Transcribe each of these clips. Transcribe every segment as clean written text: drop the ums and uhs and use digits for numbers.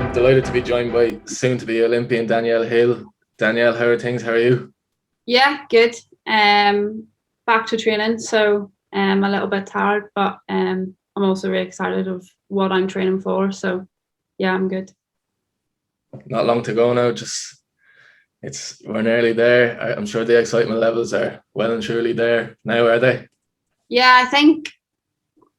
I'm delighted to be joined by soon-to-be Olympian Danielle Hill. Danielle, how are things? How are you? Yeah, good. Back to training, so a little bit tired, but I'm also really excited of what I'm training for. So yeah, I'm good. Not long to go now. We're nearly there. I'm sure the excitement levels are well and truly there now, are they? Yeah, I think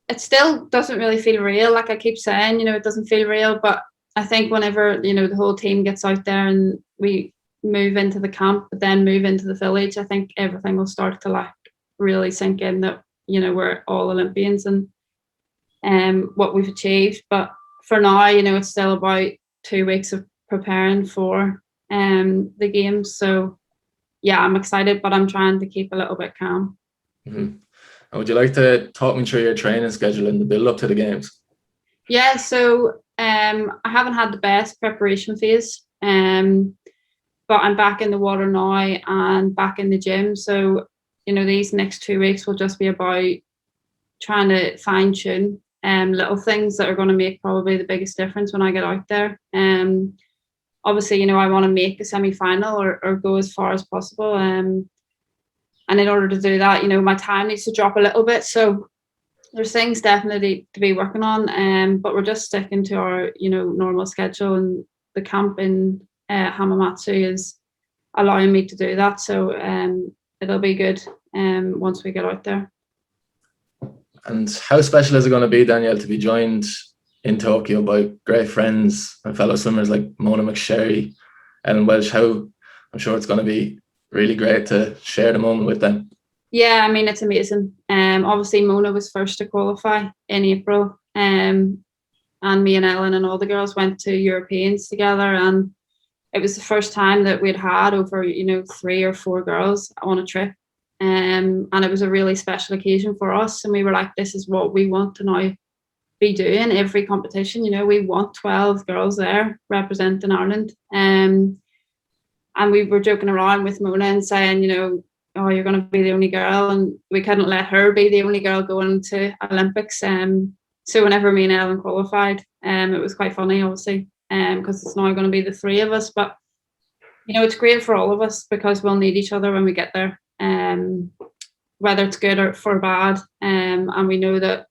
it still doesn't really feel real. Like I keep saying, it doesn't feel real, but I think whenever the whole team gets out there and we move into the camp, but then move into the village, I think everything will start to like really sink in that we're all Olympians and what we've achieved. But for now, it's still about 2 weeks of preparing for the games. So yeah, I'm excited, but I'm trying to keep a little bit calm. Mm-hmm. Would you like to talk me through your training schedule in the build up to the games? Yeah, so I haven't had the best preparation phase, but I'm back in the water now and back in the gym. So these next 2 weeks will just be about trying to fine tune little things that are going to make probably the biggest difference when I get out there. Obviously, I want to make a semi-final or go as far as possible. And in order to do that, my time needs to drop a little bit. So there's things definitely to be working on. But we're just sticking to our, normal schedule, and the camp in Hamamatsu is allowing me to do that. So it'll be good once we get out there. And how special is it going to be, Danielle, to be joined in Tokyo by great friends and fellow swimmers like Mona McSherry, Ellen Welsh? I'm sure it's going to be really great to share the moment with them. Yeah, I mean, it's amazing. Obviously Mona was first to qualify in April, and me and Ellen and all the girls went to Europeans together, and it was the first time that we'd had over 3 or 4 girls on a trip. And it was a really special occasion for us, and we were like, this is what we want to now be doing every competition. We want 12 girls there representing Ireland. And we were joking around with Mona and saying, oh, you're going to be the only girl, and we couldn't let her be the only girl going to Olympics. So whenever me and Ellen qualified, it was quite funny, obviously, because it's now going to be the 3 of us. But it's great for all of us because we'll need each other when we get there. Whether it's good or for bad, and we know that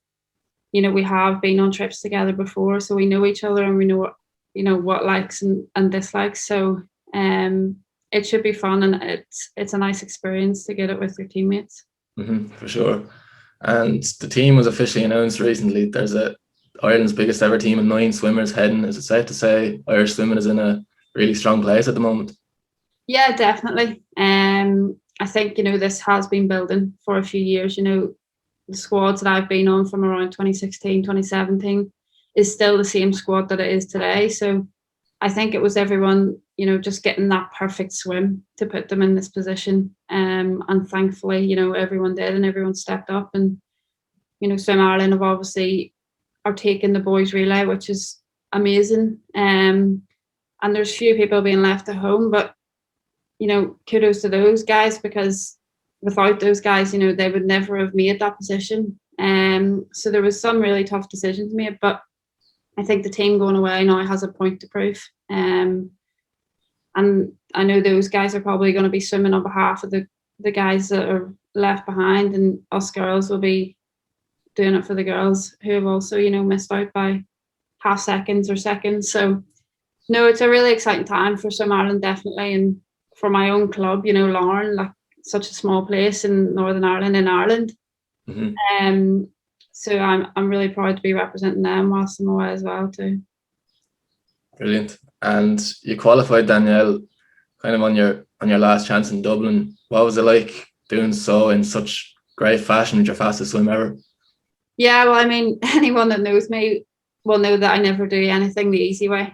we have been on trips together before, so we know each other and we know what likes and dislikes. So it should be fun, and it's a nice experience to get it with your teammates. For sure. And the team was officially announced recently. There's Ireland's biggest ever team of 9 swimmers heading. Is it safe to say Irish swimming is in a really strong place at the moment? Yeah, definitely. I think this has been building for a few years. The squads that I've been on from around 2016, 2017 is still the same squad that it is today. So I think it was everyone, just getting that perfect swim to put them in this position. And thankfully, everyone did, and everyone stepped up. And, Swim Ireland have obviously are taking the boys relay, which is amazing. And there's few people being left at home, but kudos to those guys, because without those guys, they would never have made that position. So there was some really tough decisions made, but I think the team going away now has a point to prove. And I know those guys are probably going to be swimming on behalf of the guys that are left behind, and us girls will be doing it for the girls who have also, missed out by half seconds or seconds. So no, it's a really exciting time for Swim Ireland, definitely, and for my own club, Larne, like such a small place in Northern Ireland, in Ireland. Mm-hmm. So I'm really proud to be representing them whilst I'm away as well too. Brilliant. And you qualified, Danielle, kind of on your last chance in Dublin. What was it like doing so in such great fashion with your fastest swim ever? Yeah, well, I mean, anyone that knows me will know that I never do anything the easy way.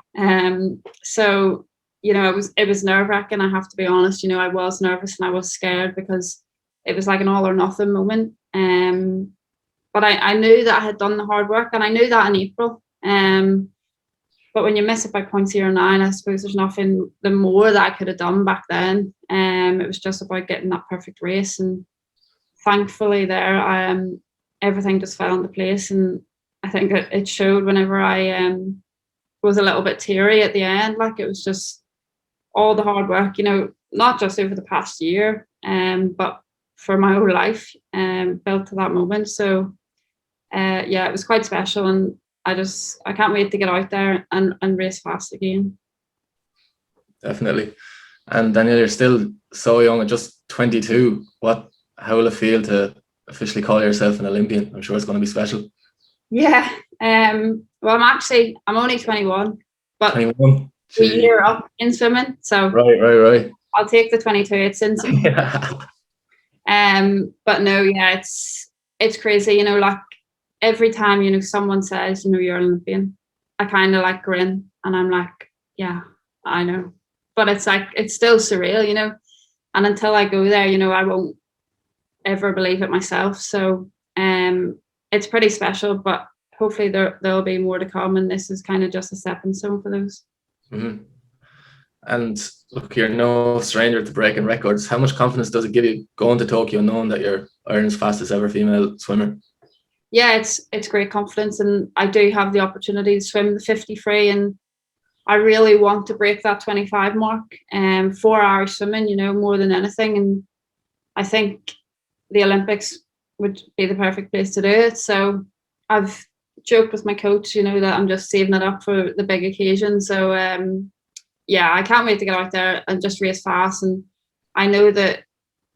So it was nerve-wracking, I have to be honest. I was nervous and I was scared because it was like an all or nothing moment. But I knew that I had done the hard work, and I knew that in April. But when you miss it by 0.09, I suppose there's nothing the more that I could have done back then. It was just about getting that perfect race, and thankfully there, everything just fell into place. And I think it showed whenever I was a little bit teary at the end. Like, it was just all the hard work, not just over the past year, but for my whole life, built to that moment. So it was quite special, and I can't wait to get out there and race fast again. Definitely. And Danielle, you're still so young, at just 22. How will it feel to officially call yourself an Olympian? I'm sure it's going to be special. Yeah. Well, I'm only 21, but 21. a year up in swimming. So right. I'll take the 22. It's insane. But no, yeah, it's crazy. Like, every time someone says you're an Olympian, I kind of like grin, and I'm like, yeah, I know. But it's like, it's still surreal, and until I go there, I won't ever believe it myself. So it's pretty special, but hopefully there'll be more to come, and this is kind of just a stepping stone for those. Mm-hmm. And look, you're no stranger to breaking records. How much confidence does it give you going to Tokyo knowing that you're Ireland's fastest ever female swimmer? Yeah, it's great confidence, and I do have the opportunity to swim the 50 free, and I really want to break that 25 mark for Irish swimming, more than anything. And I think the Olympics would be the perfect place to do it. So I've joked with my coach, that I'm just saving it up for the big occasion. So I can't wait to get out there and just race fast. And I know that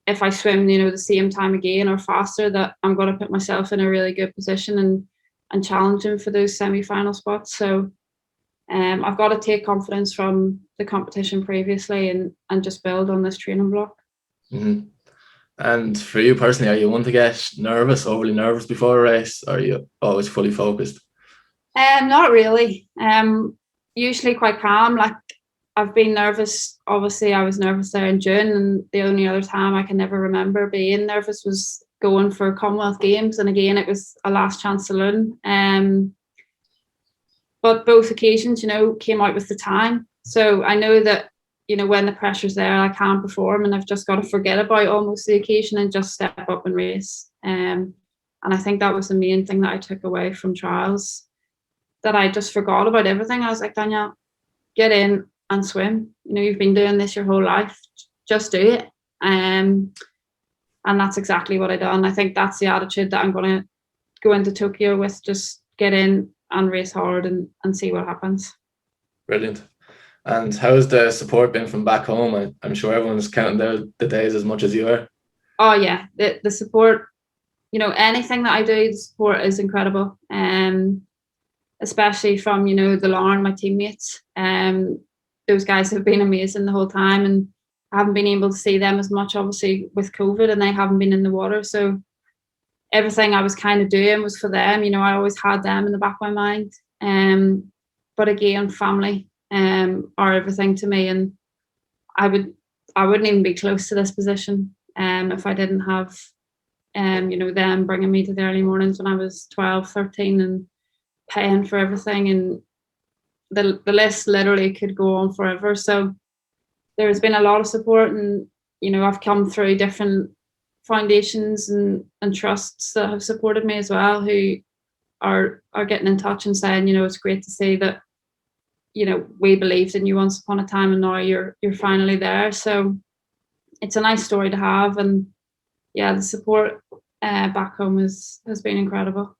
if I swim, the same time again or faster, that I'm going to put myself in a really good position and challenge him for those semi-final spots. So I've got to take confidence from the competition previously and just build on this training block. Mm-hmm. And for you personally, are you one to get overly nervous before a race, or are you always fully focused? Not really. Usually quite calm. Like, I've been nervous. Obviously, I was nervous there in June, and the only other time I can never remember being nervous was going for Commonwealth Games, and again, it was a last chance saloon. But both occasions, came out with the time. So I know that, when the pressure's there, I can perform, and I've just got to forget about almost the occasion and just step up and race. And I think that was the main thing that I took away from trials, that I just forgot about everything. I was like, Danielle, get in and swim. You've been doing this your whole life. Just do it. And that's exactly what I done. I think that's the attitude that I'm going to go into Tokyo with. Just get in and race hard and see what happens. Brilliant. And how's the support been from back home? I'm sure everyone's counting the days as much as you are. Oh yeah, the support, anything that I do, the support is incredible. Especially from, the Larne, my teammates. Those guys have been amazing the whole time, and I haven't been able to see them as much, obviously, with COVID, and they haven't been in the water. So everything I was kind of doing was for them. I always had them in the back of my mind. But again, family are everything to me, and I wouldn't even be close to this position if I didn't have them bringing me to the early mornings when I was 12, 13 and paying for everything, and the list literally could go on forever. So there's been a lot of support, and I've come through different foundations and trusts that have supported me as well, who are getting in touch and saying, it's great to see that we believed in you once upon a time, and now you're finally there. So it's a nice story to have, and the support back home has been incredible.